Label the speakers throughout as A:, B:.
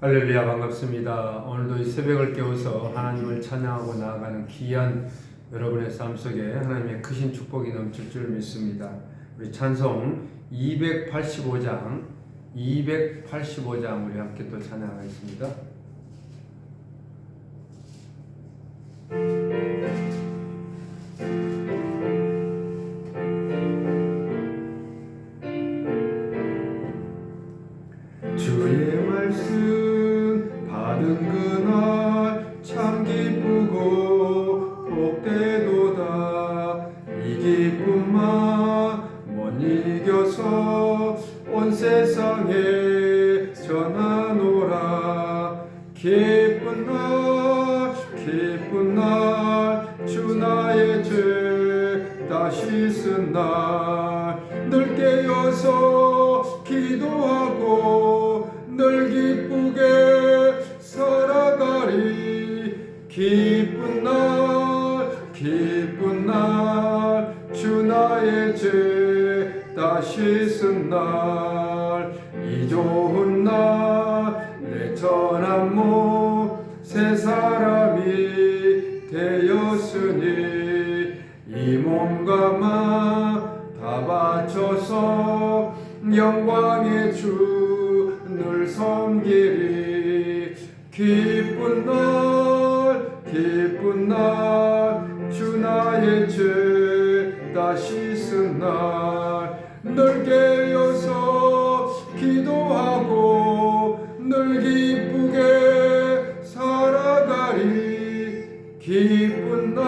A: 할렐루야, 반갑습니다. 오늘도 이 새벽을 깨워서 하나님을 찬양하고 나아가는 귀한 여러분의 삶 속에 하나님의 크신 축복이 넘칠 줄 믿습니다. 우리 찬송 285장 우리 함께 또 찬양하겠습니다. 주의 말씀 받은 그날 참 기쁘고 복되도다. 이 기쁨만 못 이겨서 온 세상에 전하노라. 기쁜 날 주 나의 죄 다 씻은 날 늘 깨어서 기도하고 늘 기쁘게 살아가리. 기쁜 날 주 나의 죄 다 씻은 날 이 좋은 날 내 천한 몸 새 사람이 되었으니 이 몸과 맘 다 바쳐서 영광의 주 늘 섬기리. 기쁜 날 주 나의 죄 다 씻은 날 늘 깨어서 기도하고 늘 기쁘게 살아가리. 기쁜 날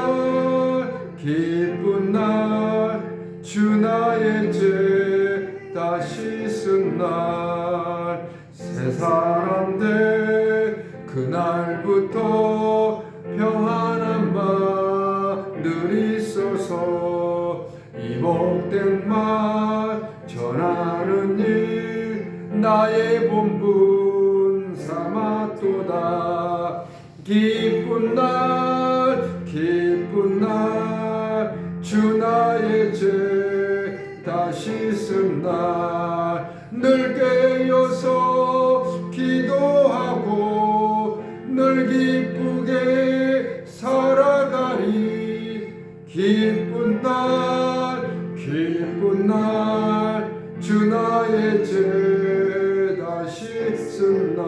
A: 주 나의 죄 다 씻은 날 새 사람 된 그날부터 평안한 마 늘 있어서 이 복된 말 전하는 일 나의 본분 삼았도다. 기쁜 날 주 나의 죄 다 씻은 날 늘 깨어서 기도하고 늘 기쁘게 살아가리. 기쁜 날 주 나의 죄 다 씻은 날.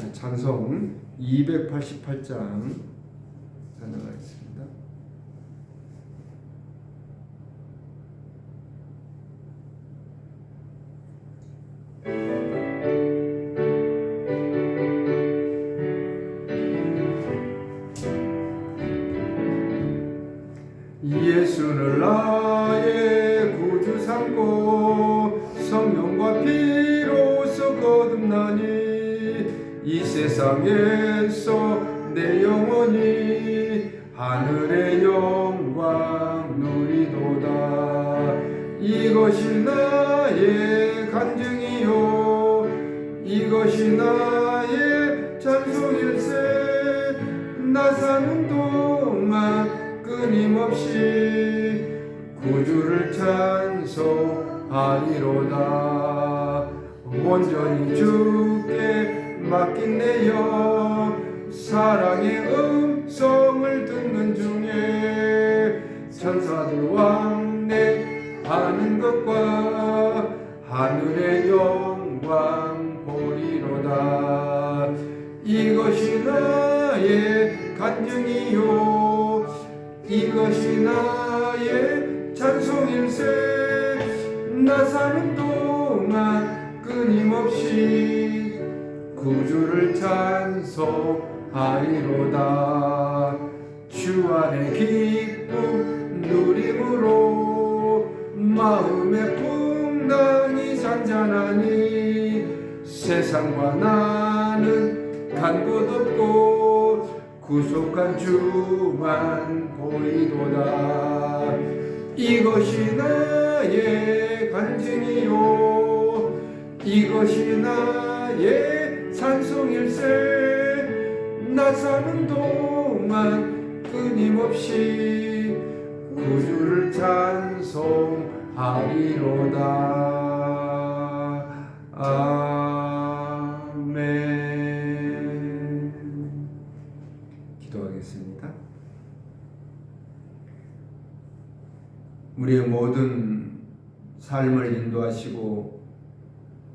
A: 아멘. 찬송 288장 찬양하겠습니다. 예수를 나의 구주 삼고 성령과 피로써 거듭나니 이 세상에서 내 영혼이 하늘의 영광 누리도다. 이것이 나의 간증이요 이것이 나의 찬송일세. 나 사는 동안 끊임없이 구주를 찬송하리로다. 온전히 주께 맡긴 내 영 사랑의 음성을 듣는 중에 천사들 왕래하는 것과 하늘의 영광 보리로다. 이것이 나의 간증이요 이것이 나의 찬송일세. 나 사는 동안 끊임없이 구주를 찬송하리로다. 주 안에 기쁨 누림으로 마음의 풍랑이 잔잔하니 세상과 나는 간 곳 없고 구속한 주만 보이도다. 이것이 나의 간증이요 이것이 나의 찬송일세. 나 사는 동안 끊임없이 구주를 찬송하리로다. 아멘. 기도하겠습니다. 우리의 모든 삶을 인도하시고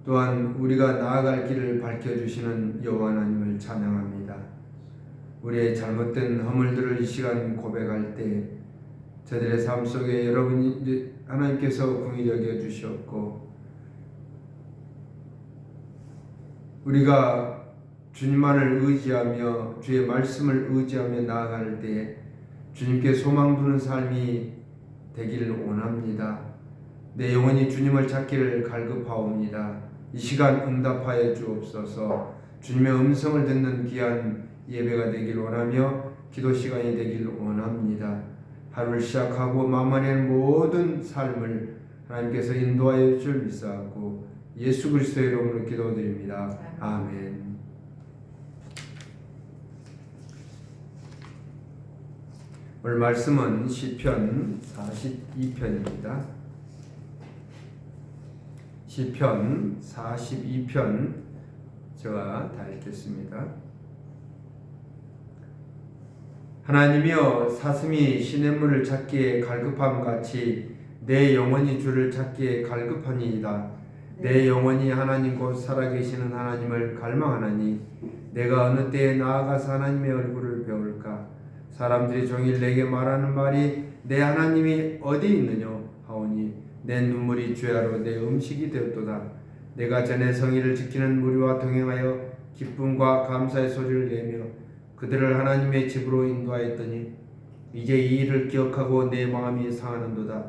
A: 또한 우리가 나아갈 길을 밝혀주시는 여호와 하나님을 찬양합니다. 우리의 잘못된 허물들을 이 시간 고백할 때 저들의 삶 속에 여러분이 하나님께서 긍휼히 여겨 주셨고 우리가 주님만을 의지하며 주의 말씀을 의지하며 나아갈 때 주님께 소망 두는 삶이 되기를 원합니다. 내 영혼이 주님을 찾기를 갈급하옵니다. 이 시간 응답하여 주옵소서. 주님의 음성을 듣는 귀한 예배가 되길 원하며 기도 시간이 되길 원합니다. 하루를 시작하고 마무리하는 모든 삶을 하나님께서 인도하여 줄 믿사옵고 예수 그리스도의 이름으로 기도드립니다. 아멘. 오늘 말씀은 시편 42편입니다. 시편 42편 제가 다 읽겠습니다. 하나님이여 사슴이 시냇물을 찾기에 갈급함같이 내 영혼이 주를 찾기에 갈급하니이다. 내 영혼이 하나님 곧 살아계시는 하나님을 갈망하나니 내가 어느 때에 나아가서 하나님의 얼굴을 배울까. 사람들이 종일 내게 말하는 말이 내 하나님이 어디 있느냐 하오니 내 눈물이 주야로 내 음식이 되었도다. 내가 전에 성의를 지키는 무리와 동행하여 기쁨과 감사의 소리를 내며 그들을 하나님의 집으로 인도하였더니 이제 이 일을 기억하고 내 마음이 상하는도다.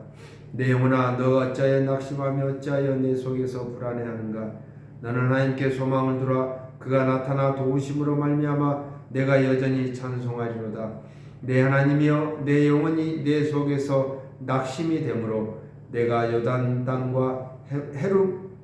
A: 내 영혼아 너가 어찌하여 낙심하며 어찌하여 내 속에서 불안해하는가. 너는 하나님께 소망을 두라. 그가 나타나 도우심으로 말미암아 내가 여전히 찬송하리로다. 내 하나님이여 내 영혼이 내 속에서 낙심이 되므로 내가 요단 땅과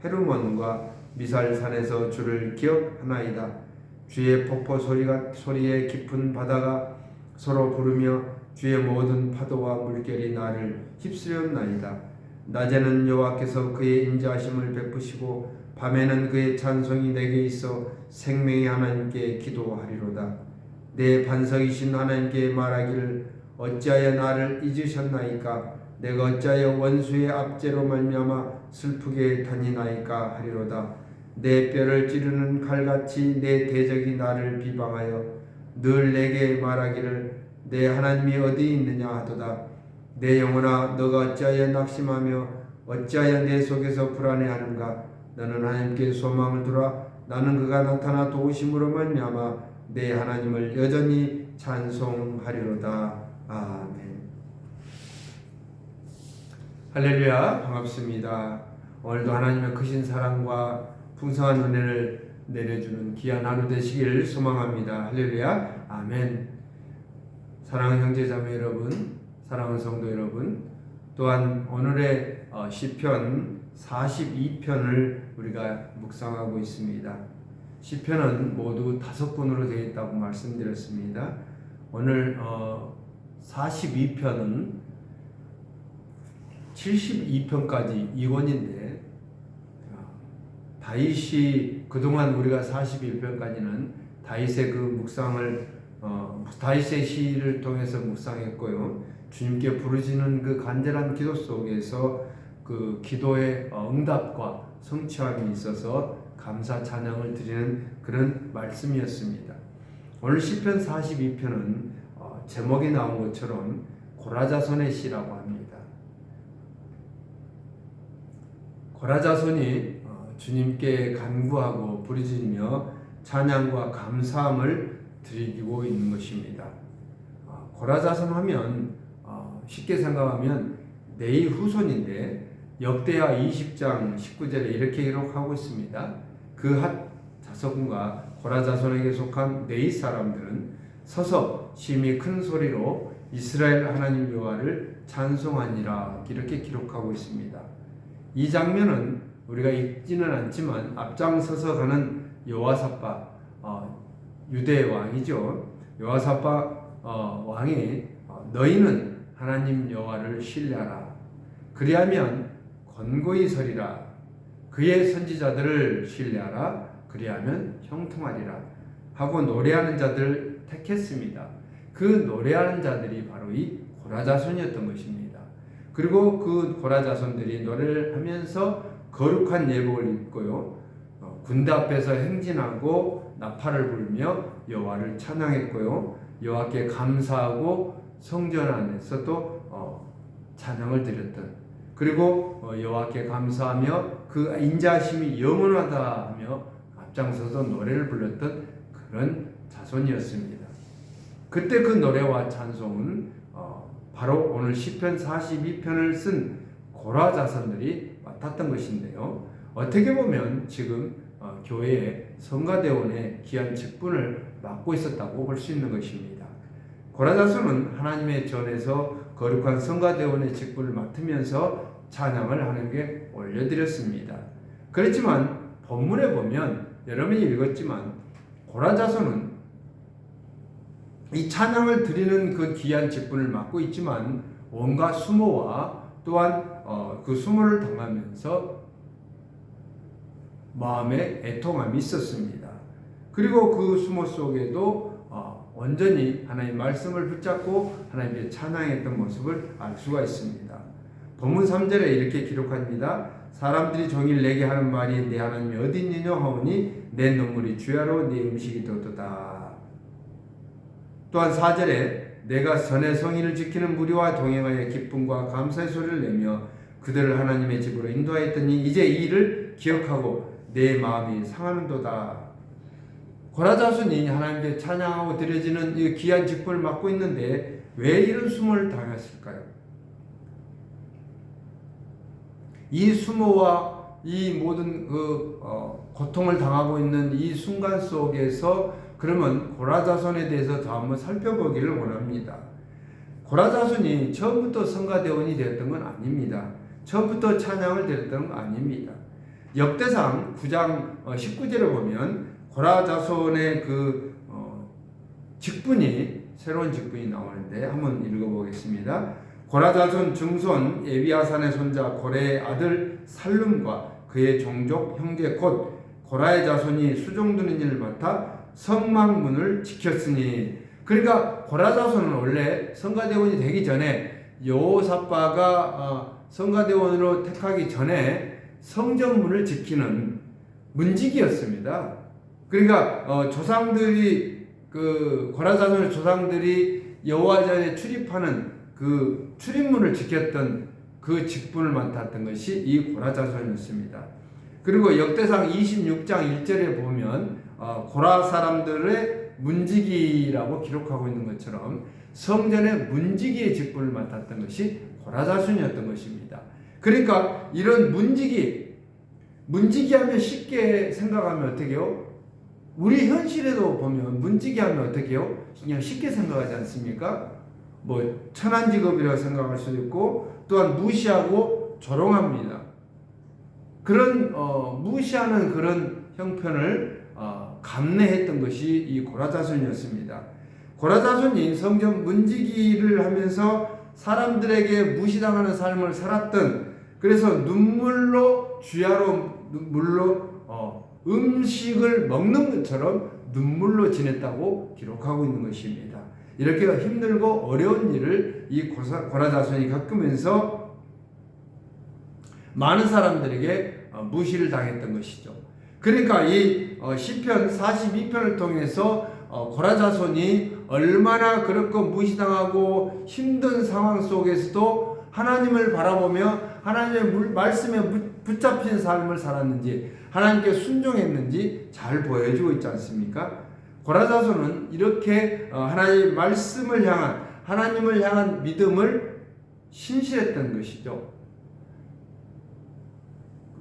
A: 헤르몬과 미살산에서 주를 기억하나이다. 주의 폭포 소리에 깊은 바다가 서로 부르며 주의 모든 파도와 물결이 나를 휩쓸렸나이다. 낮에는 여호와께서 그의 인자하심을 베푸시고 밤에는 그의 찬송이 내게 있어 생명의 하나님께 기도하리로다. 내 반석이신 하나님께 말하기를 어찌하여 나를 잊으셨나이까. 내가 어찌하여 원수의 압제로 말미암아 슬프게 다니나이까 하리로다. 내 뼈를 찌르는 칼같이 내 대적이 나를 비방하여 늘 내게 말하기를 내 하나님이 어디 있느냐 하도다. 내 영혼아 너가 어찌하여 낙심하며 어찌하여 내 속에서 불안해하는가. 너는 하나님께 소망을 두라. 나는 그가 나타나 도우심으로 말미암아 내 하나님을 여전히 찬송하리로다. 아멘. 할렐루야. 반갑습니다. 오늘도 하나님의 크신 사랑과 풍성한 은혜를 내려주는 귀한 하루 되시길 소망합니다. 할렐루야. 아멘. 사랑하는 형제자매 여러분, 사랑하는 성도 여러분, 또한 오늘의 시편 42편을 우리가 묵상하고 있습니다. 시편은 모두 5권으로 되어 있다고 말씀드렸습니다. 오늘 42편은 72편까지 2권인데 다윗이 그동안 우리가 41편까지는 다윗의 그 묵상을 다윗의 시를 통해서 묵상했고요. 주님께 부르짖는 그 간절한 기도 속에서 그 기도의 응답과 성취함이 있어서 감사 찬양을 드리는 그런 말씀이었습니다. 오늘 시편 42편은 제목에 나온 것처럼 고라자손의 시라고 합니다. 고라자손이 주님께 간구하고 부르짖으며 찬양과 감사함을 드리고 있는 것입니다. 고라자손 하면 쉽게 생각하면 네이 후손인데 역대하 20장 19절에 이렇게 기록하고 있습니다. 그 핫 자손과 고라자손에게 속한 네이 사람들은 서서 심히 큰 소리로 이스라엘 하나님 여호와를 찬송하니라 이렇게 기록하고 있습니다. 이 장면은 우리가 읽지는 않지만 앞장서서 가는 여호사밧 유대의 왕이죠. 여호사밧 왕이 너희는 하나님 여호와를 신뢰하라. 그리하면 권고히 서리라. 그의 선지자들을 신뢰하라. 그리하면 형통하리라. 하고 노래하는 자들을 택했습니다. 그 노래하는 자들이 바로 이 고라자손이었던 것입니다. 그리고 그 고라자손들이 노래를 하면서 거룩한 예복을 입고요, 군대 앞에서 행진하고 나팔을 불며 여호와를 찬양했고요, 여호와께 감사하고 성전 안에서도 찬양을 드렸던, 그리고 여호와께 감사하며 그 인자하심이 영원하다 하며 앞장서서 노래를 불렀던 그런 자손이었습니다. 그때 그 노래와 찬송은 바로 오늘 시편 42편을 쓴 고라 자손들이 맡았던 것인데요. 어떻게 보면 지금 교회의 성가대원의 귀한 직분을 맡고 있었다고 볼 수 있는 것입니다. 고라 자손은 하나님의 전에서 거룩한 성가대원의 직분을 맡으면서 찬양을 하나님께 올려드렸습니다. 그렇지만 본문에 보면 여러분이 읽었지만 고라 자손은 이 찬양을 드리는 그 귀한 직분을 맡고 있지만 온갖 수모와 또한 그 수모를 당하면서 마음에 애통함이 있었습니다. 그리고 그 수모 속에도 온전히 하나님의 말씀을 붙잡고 하나님께 찬양했던 모습을 알 수가 있습니다. 본문 3절에 이렇게 기록합니다. 사람들이 종일 내게 하는 말이 내 하나님이 어디 있느냐 하오니 내 눈물이 주야로 내 음식이 도도다. 또한 4절에 내가 선의 성의를 지키는 무리와 동행하여 기쁨과 감사의 소리를 내며 그들을 하나님의 집으로 인도하였더니 이제 이 일을 기억하고 내 마음이 상하는도다. 고라 자손이 하나님께 찬양하고 드려지는 이 귀한 직분을 맡고 있는데 왜 이런 수모를 당했을까요? 이 수모와 이 모든 고통을 당하고 있는 이 순간 속에서 그러면 고라 자손에 대해서 더 한번 살펴보기를 원합니다. 고라 자손이 처음부터 성가대원이 되었던 건 아닙니다. 처음부터 찬양을 드렸던 건 아닙니다. 역대상 9장 19절에 보면 고라 자손의 그 직분이 새로운 직분이 나오는데 한번 읽어보겠습니다. 고라 자손 증손 에비아산의 손자 고레의 아들 살룸과 그의 종족 형제 곧 고라의 자손이 수종드는 일을 맡아 성막문을 지켰으니, 그러니까 고라 자손은 원래 성가대원이 되기 전에 여호사밧가 성가대원으로 택하기 전에 성전문을 지키는 문지기였습니다. 그러니까 조상들이 그 고라 자손의 조상들이 여호와전에 출입하는 그 출입문을 지켰던 그 직분을 맡았던 것이 이 고라 자손이었습니다. 그리고 역대상 26장 1절에 보면 고라 사람들의 문지기라고 기록하고 있는 것처럼 성전의 문지기의 직분을 맡았던 것이 고라 자손이었던 것입니다. 그러니까 이런 문지기 하면 쉽게 생각하면 어떻게 해요? 우리 현실에도 보면 문지기 하면 어떻게 해요? 그냥 쉽게 생각하지 않습니까? 뭐 천한 직업이라고 생각할 수도 있고 또한 무시하고 조롱합니다. 그런 무시하는 그런 형편을 감내했던 것이 이 고라 자손이었습니다. 고라 자손이 성전 문지기를 하면서 사람들에게 무시당하는 삶을 살았던, 그래서 눈물로 주야로 물로 음식을 먹는 것처럼 눈물로 지냈다고 기록하고 있는 것입니다. 이렇게 힘들고 어려운 일을 이 고라 자손이 겪으면서 많은 사람들에게 무시를 당했던 것이죠. 그러니까 이 시편 42편을 통해서 고라 자손이 얼마나 그렇고 무시당하고 힘든 상황 속에서도 하나님을 바라보며 하나님의 말씀에 붙잡힌 삶을 살았는지, 하나님께 순종했는지 잘 보여주고 있지 않습니까? 고라 자손은 이렇게 하나님의 말씀을 향한, 하나님을 향한 믿음을 신실했던 것이죠.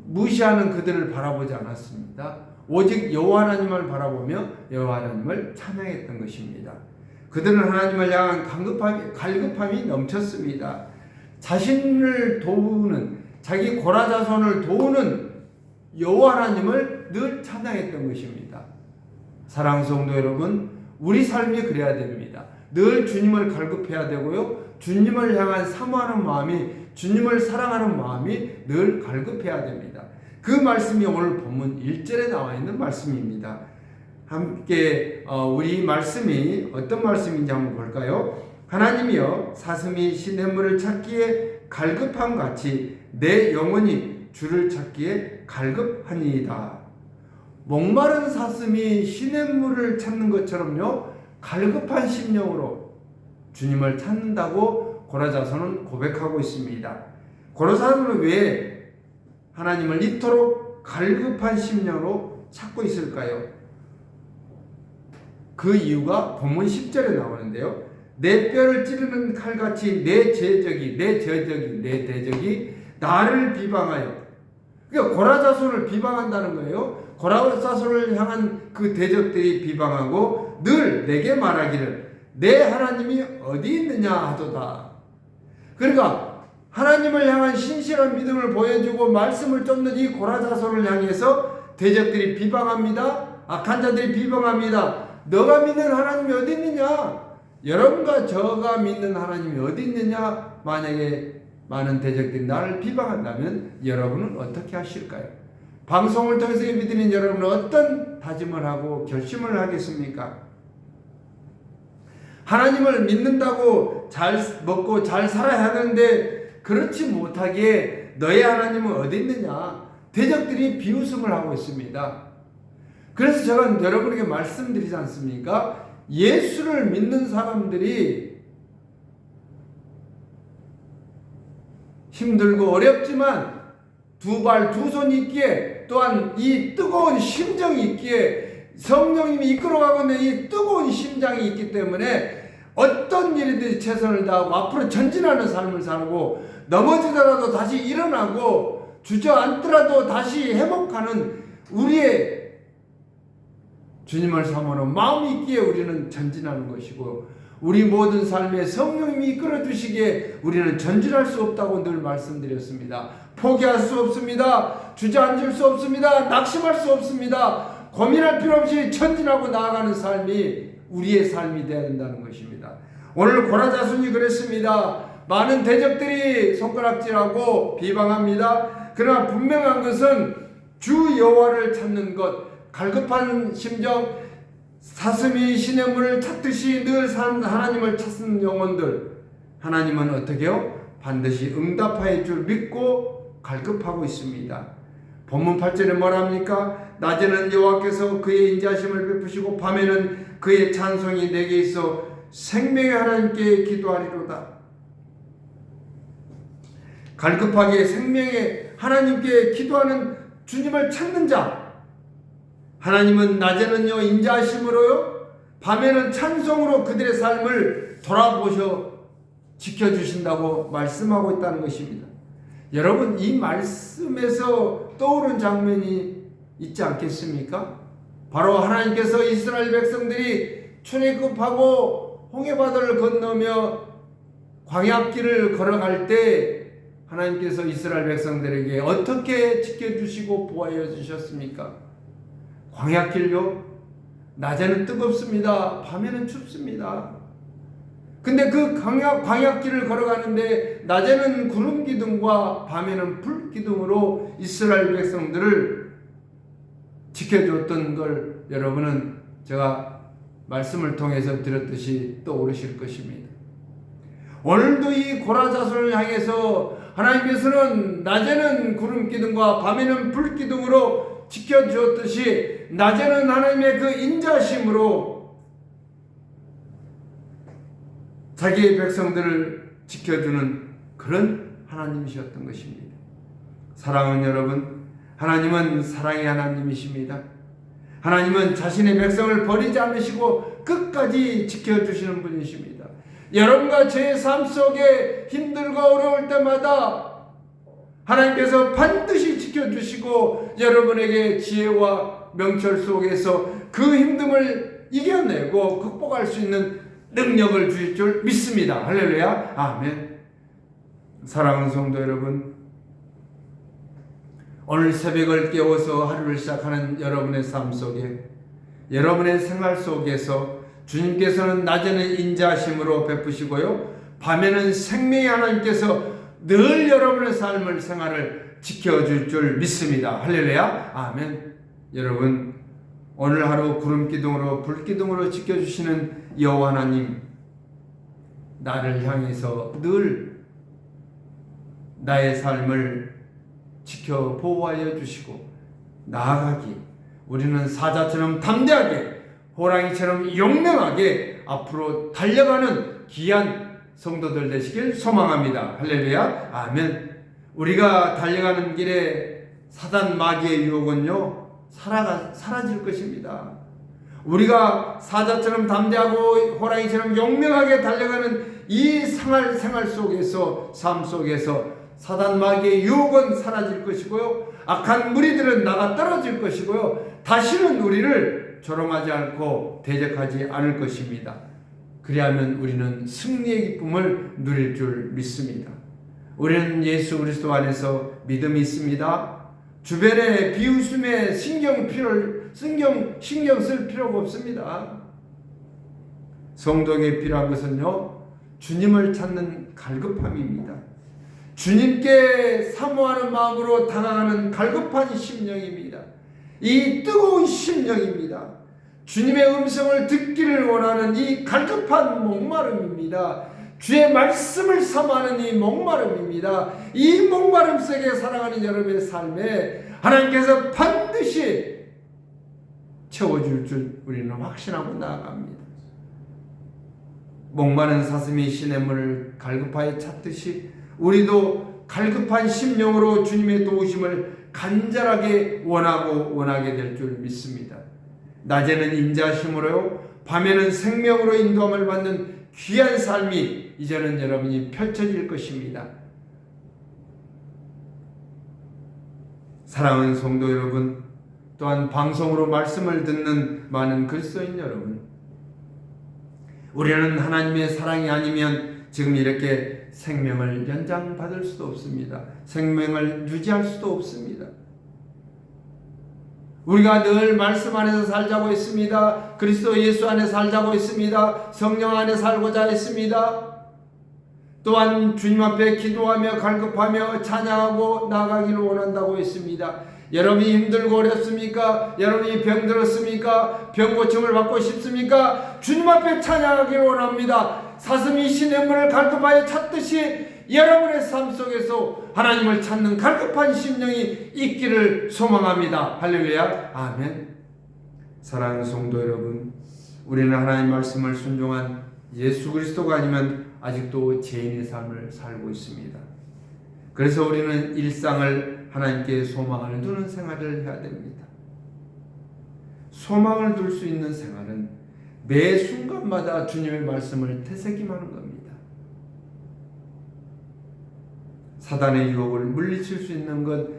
A: 무시하는 그들을 바라보지 않았습니다. 오직 여호와 하나님을 바라보며 여호와 하나님을 찬양했던 것입니다. 그들은 하나님을 향한 갈급함이 넘쳤습니다. 자신을 도우는, 자기 고라 자손을 도우는 여호와 하나님을 늘 찬양했던 것입니다. 사랑하는 성도 여러분, 우리 삶이 그래야 됩니다. 늘 주님을 갈급해야 되고요. 주님을 향한 사모하는 마음이, 주님을 사랑하는 마음이 늘 갈급해야 됩니다. 그 말씀이 오늘 본문 1절에 나와 있는 말씀입니다. 함께 우리 말씀이 어떤 말씀인지 한번 볼까요? 하나님이여 사슴이 시냇물을 찾기에 갈급함 같이 내 영혼이 주를 찾기에 갈급하니이다. 목마른 사슴이 시냇물을 찾는 것처럼요, 갈급한 심령으로 주님을 찾는다고 고라자손은 고백하고 있습니다. 고라자손은 왜 하나님을 이토록 갈급한 심령으로 찾고 있을까요? 그 이유가 본문 10절에 나오는데요. 내 뼈를 찌르는 칼같이 내 대적이 나를 비방하여, 그러니까 고라자손을 비방한다는 거예요. 고라자손을 향한 그 대적들이 비방하고 늘 내게 말하기를 내 하나님이 어디 있느냐 하도다. 그러니까 하나님을 향한 신실한 믿음을 보여주고 말씀을 쫓는 이 고라자손을 향해서 대적들이 비방합니다. 악한 자들이 비방합니다. 너가 믿는 하나님이 어디 있느냐? 여러분과 저가 믿는 하나님이 어디 있느냐? 만약에 많은 대적들이 나를 비방한다면 여러분은 어떻게 하실까요? 방송을 통해서 믿는 여러분은 어떤 다짐을 하고 결심을 하겠습니까? 하나님을 믿는다고 잘 먹고 잘 살아야 하는데 그렇지 못하기에 너의 하나님은 어디 있느냐? 대적들이 비웃음을 하고 있습니다. 그래서 제가 여러분에게 말씀드리지 않습니까? 예수를 믿는 사람들이 힘들고 어렵지만 두 발 두 손이 있기에, 또한 이 뜨거운 심정이 있기에, 성령님이 이끌어가고 있는 이 뜨거운 심장이 있기 때문에 어떤 일이든지 최선을 다하고 앞으로 전진하는 삶을 살고, 넘어지더라도 다시 일어나고 주저앉더라도 다시 회복하는 우리의 주님을 사모하는 마음이 있기에 우리는 전진하는 것이고, 우리 모든 삶에 성령님이 이끌어 주시기에 우리는 전진할 수 없다고 늘 말씀드렸습니다. 포기할 수 없습니다. 주저앉을 수 없습니다. 낙심할 수 없습니다. 고민할 필요 없이 전진하고 나아가는 삶이 우리의 삶이 되어야 된다는 것입니다. 오늘 고라자손이 그랬습니다. 많은 대적들이 손가락질하고 비방합니다. 그러나 분명한 것은 주 여호와를 찾는 것, 갈급한 심정, 사슴이 시냇물을 찾듯이 늘 하나님을 찾는 영혼들, 하나님은 어떻게 해요? 반드시 응답할 줄 믿고 갈급하고 있습니다. 본문 8절에 뭐랍니까? 낮에는 여호와께서 그의 인자하심을 베푸시고 밤에는 그의 찬송이 내게 있어 생명의 하나님께 기도하리로다. 갈급하게 생명의 하나님께 기도하는 주님을 찾는 자, 하나님은 낮에는요 인자하심으로요, 밤에는 찬송으로 그들의 삶을 돌아보셔 지켜주신다고 말씀하고 있다는 것입니다. 여러분, 이 말씀에서 떠오른 장면이 있지 않겠습니까? 바로 하나님께서 이스라엘 백성들이 출애굽하고 홍해바다를 건너며 광야길을 걸어갈 때 하나님께서 이스라엘 백성들에게 어떻게 지켜주시고 보호해 주셨습니까? 광야길요, 낮에는 뜨겁습니다. 밤에는 춥습니다. 근데 그 광야길을 걸어가는데 낮에는 구름 기둥과 밤에는 불 기둥으로 이스라엘 백성들을 지켜줬던 걸 여러분은 제가 말씀을 통해서 드렸듯이 떠오르실 것입니다. 오늘도 이 고라자손을 향해서 하나님께서는 낮에는 구름 기둥과 밤에는 불 기둥으로 지켜주었듯이 낮에는 하나님의 그 인자심으로 자기의 백성들을 지켜주는 그런 하나님이셨던 것입니다. 사랑하는 여러분, 하나님은 사랑의 하나님이십니다. 하나님은 자신의 백성을 버리지 않으시고 끝까지 지켜주시는 분이십니다. 여러분과 제 삶 속에 힘들고 어려울 때마다 하나님께서 반드시 지켜주시고 여러분에게 지혜와 명철 속에서 그 힘듦을 이겨내고 극복할 수 있는 능력을 주실 줄 믿습니다. 할렐루야, 아멘. 사랑하는 성도 여러분, 오늘 새벽을 깨워서 하루를 시작하는 여러분의 삶 속에, 여러분의 생활 속에서 주님께서는 낮에는 인자하심으로 베푸시고요, 밤에는 생명의 하나님께서 늘 여러분의 삶을 생활을 지켜줄 줄 믿습니다. 할렐루야. 아멘. 여러분, 오늘 하루 구름기둥으로 불기둥으로 지켜주시는 여호와 하나님, 나를 향해서 늘 나의 삶을 지켜 보호하여 주시고 나아가기, 우리는 사자처럼 담대하게 호랑이처럼 용맹하게 앞으로 달려가는 귀한 성도들 되시길 소망합니다. 할렐루야. 아멘. 우리가 달려가는 길에 사단 마귀의 유혹은요 사라질 것입니다. 우리가 사자처럼 담대하고 호랑이처럼 용맹하게 달려가는 이 생활 속에서, 삶 속에서 사단 마귀의 유혹은 사라질 것이고요, 악한 무리들은 나가 떨어질 것이고요, 다시는 우리를 조롱하지 않고 대적하지 않을 것입니다. 그리하면 우리는 승리의 기쁨을 누릴 줄 믿습니다. 우리는 예수 그리스도 안에서 믿음이 있습니다. 주변에 비웃음에 신경 쓸 필요가 없습니다. 성도에게 필요한 것은요, 주님을 찾는 갈급함입니다. 주님께 사모하는 마음으로 다가가는 갈급한 심령입니다. 이 뜨거운 심령입니다. 주님의 음성을 듣기를 원하는 이 갈급한 목마름입니다. 주의 말씀을 사모하는 이 목마름입니다. 이 목마름 속에 살아가는 여러분의 삶에 하나님께서 반드시 채워줄 줄 우리는 확신하고 나아갑니다. 목마른 사슴이 시냇물을 갈급하여 찾듯이 우리도 갈급한 심령으로 주님의 도우심을 간절하게 원하게 될 줄 믿습니다. 낮에는 인자심으로요, 밤에는 생명으로 인도함을 받는 귀한 삶이 이제는 여러분이 펼쳐질 것입니다. 사랑하는 성도 여러분, 또한 방송으로 말씀을 듣는 많은 그리스도인 여러분, 우리는 하나님의 사랑이 아니면 지금 이렇게 생명을 연장받을 수도 없습니다. 생명을 유지할 수도 없습니다. 우리가 늘 말씀 안에서 살자고 했습니다. 그리스도 예수 안에 살자고 했습니다. 성령 안에 살고자 했습니다. 또한 주님 앞에 기도하며 갈급하며 찬양하고 나아가기를 원한다고 했습니다. 여러분이 힘들고 어렵습니까? 여러분이 병들었습니까? 병고침을 받고 싶습니까? 주님 앞에 찬양하기를 원합니다. 사슴이 시냇물을 갈급하여 찾듯이 여러분의 삶 속에서 하나님을 찾는 갈급한 심령이 있기를 소망합니다. 할렐루야. 아멘. 사랑하는 성도 여러분, 우리는 하나님 말씀을 순종한 예수 그리스도가 아니면 아직도 죄인의 삶을 살고 있습니다. 그래서 우리는 일상을 하나님께 소망을 두는 생활을 해야 됩니다. 소망을 둘 수 있는 생활은 매 순간마다 주님의 말씀을 되새김하는 겁니다. 사단의 유혹을 물리칠 수 있는 것,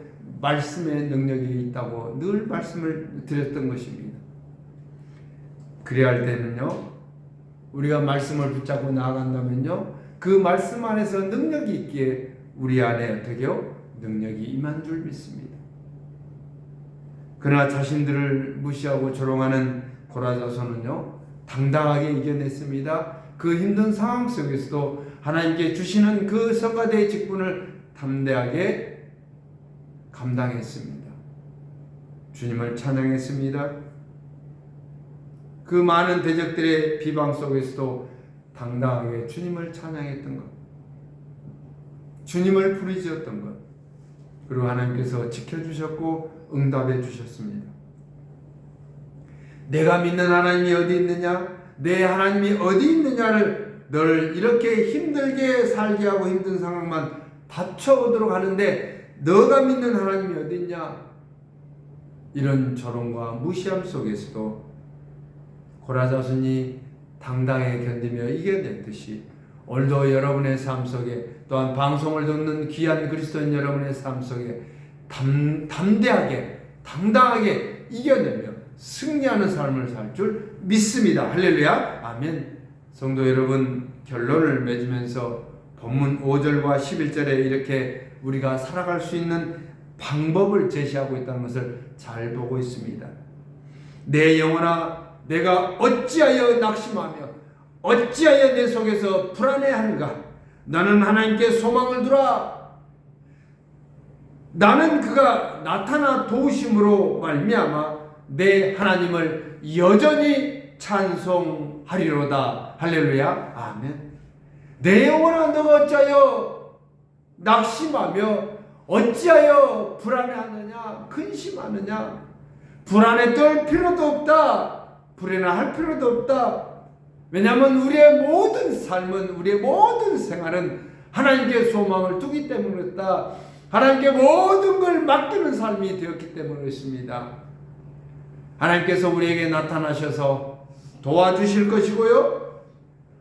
A: 말씀의 능력이 있다고 늘 말씀을 드렸던 것입니다. 그래야 할 때는요, 우리가 말씀을 붙잡고 나아간다면요, 그 말씀 안에서 능력이 있기에 우리 안에 어떻게요? 능력이 임한 줄 믿습니다. 그러나 자신들을 무시하고 조롱하는 고라자손은요, 당당하게 이겨냈습니다. 그 힘든 상황 속에서도 하나님께 주시는 그 성가대의 직분을 담대하게 감당했습니다. 주님을 찬양했습니다. 그 많은 대적들의 비방 속에서도 당당하게 주님을 찬양했던 것, 주님을 부르짖었던 것, 그리고 하나님께서 지켜주셨고 응답해 주셨습니다. 내가 믿는 하나님이 어디 있느냐, 내 하나님이 어디 있느냐를 널 이렇게 힘들게 살게 하고 힘든 상황만 닥쳐오도록 하는데 너가 믿는 하나님이 어디 있냐, 이런 조롱과 무시함 속에서도 고라자손이 당당하게 견디며 이겨냈듯이 오늘도 여러분의 삶 속에, 또한 방송을 듣는 귀한 그리스도인 여러분의 삶 속에 담대하게 당당하게 이겨내며 승리하는 삶을 살 줄 믿습니다. 할렐루야. 아멘. 성도 여러분, 결론을 맺으면서 본문 5절과 11절에 이렇게 우리가 살아갈 수 있는 방법을 제시하고 있다는 것을 잘 보고 있습니다. 내 영혼아 내가 어찌하여 낙심하며 어찌하여 내 속에서 불안해하는가? 나는 하나님께 소망을 두라. 나는 그가 나타나 도우심으로 말미암아 내 하나님을 여전히 찬송하리로다. 할렐루야. 아멘. 내 영혼아 너가 어찌하여 낙심하며 어찌하여 불안해하느냐? 근심하느냐? 불안에 떨 필요도 없다. 불안할 필요도 없다. 왜냐하면 우리의 모든 삶은, 우리의 모든 생활은 하나님께 소망을 두기 때문에 그렇다. 하나님께 모든 걸 맡기는 삶이 되었기 때문에 그렇습니다. 하나님께서 우리에게 나타나셔서 도와주실 것이고요.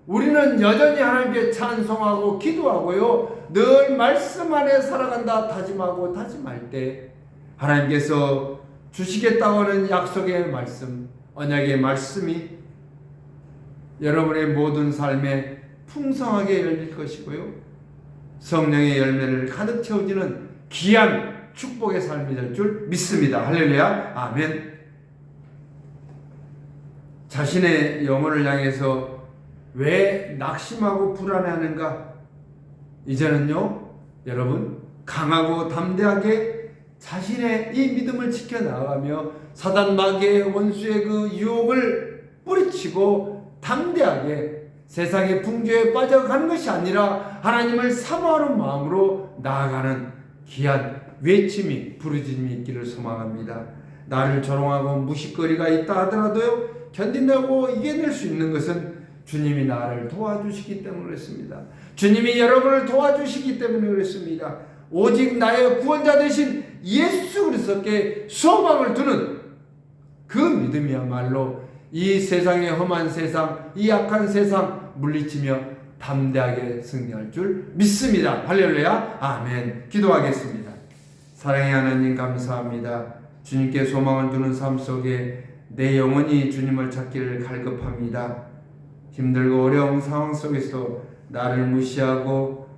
A: 우리는 여전히 하나님께 찬송하고 기도하고요. 늘 말씀 안에 살아간다 다짐하고 다짐할 때 하나님께서 주시겠다고 하는 약속의 말씀, 언약의 말씀이 여러분의 모든 삶에 풍성하게 열릴 것이고요. 성령의 열매를 가득 채워지는 귀한 축복의 삶이 될 줄 믿습니다. 할렐루야. 아멘. 자신의 영혼을 향해서 왜 낙심하고 불안해하는가? 이제는요, 여러분, 강하고 담대하게 자신의 이 믿음을 지켜나가며 사단 마귀의 원수의 그 유혹을 뿌리치고 담대하게 세상의 풍조에 빠져가는 것이 아니라 하나님을 사모하는 마음으로 나아가는 귀한 외침이, 부르짖음이 있기를 소망합니다. 나를 조롱하고 무시거리가 있다 하더라도요, 견딘다고 이겨낼 수 있는 것은 주님이 나를 도와주시기 때문에 그렇습니다. 주님이 여러분을 도와주시기 때문에 그렇습니다. 오직 나의 구원자 되신 예수 그리스도께 소망을 두는 그 믿음이야말로 이 세상의 험한 세상, 이 악한 세상 물리치며 담대하게 승리할 줄 믿습니다. 할렐루야. 아멘. 기도하겠습니다. 사랑의 하나님 감사합니다. 주님께 소망을 두는 삶 속에 내 영혼이 주님을 찾기를 갈급합니다. 힘들고 어려운 상황 속에서 나를 무시하고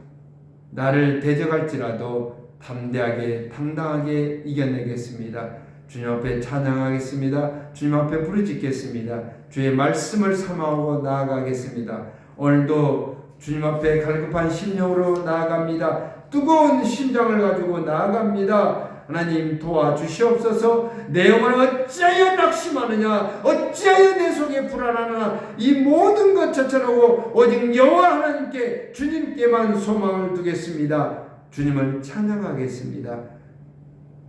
A: 나를 대적할지라도 담대하게 당당하게 이겨내겠습니다. 주님 앞에 찬양하겠습니다. 주님 앞에 부르짖겠습니다. 주의 말씀을 사모하고 나아가겠습니다. 오늘도 주님 앞에 갈급한 심령으로 나아갑니다. 뜨거운 심장을 가지고 나아갑니다. 하나님 도와주시옵소서. 내 영혼을 어찌하여 낙심하느냐, 어찌하여 내 속에 불안하느냐, 이 모든 것 제쳐놓고 오직 여호와 하나님께, 주님께만 소망을 두겠습니다. 주님을 찬양하겠습니다.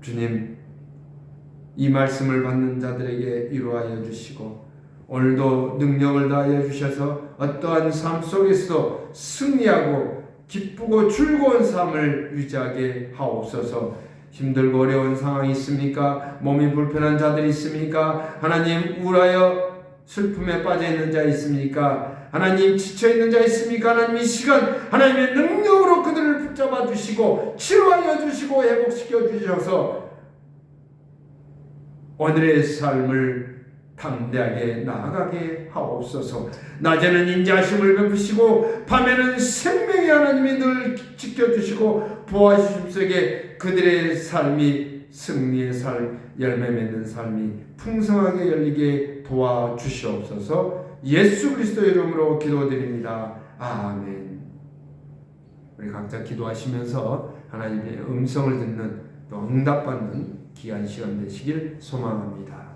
A: 주님, 이 말씀을 받는 자들에게 위로하여 주시고 오늘도 능력을 다하여 주셔서 어떠한 삶 속에서 승리하고 기쁘고 즐거운 삶을 유지하게 하옵소서. 힘들고 어려운 상황이 있습니까? 몸이 불편한 자들이 있습니까? 하나님, 우울하여 슬픔에 빠져있는 자 있습니까? 하나님, 지쳐있는 자 있습니까? 하나님, 이 시간 하나님의 능력으로 그들을 붙잡아 주시고 치료하여 주시고 회복시켜 주셔서 오늘의 삶을 담대하게 나아가게 하옵소서. 낮에는 인자하심을 베푸시고 밤에는 생명의 하나님이 늘 지켜주시고 보호하시옵소서. 그들의 삶이 승리의 삶, 열매 맺는 삶이 풍성하게 열리게 도와주시옵소서. 예수 그리스도의 이름으로 기도드립니다. 아멘. 우리 각자 기도하시면서 하나님의 음성을 듣는 또 응답받는 귀한 시간 되시길 소망합니다.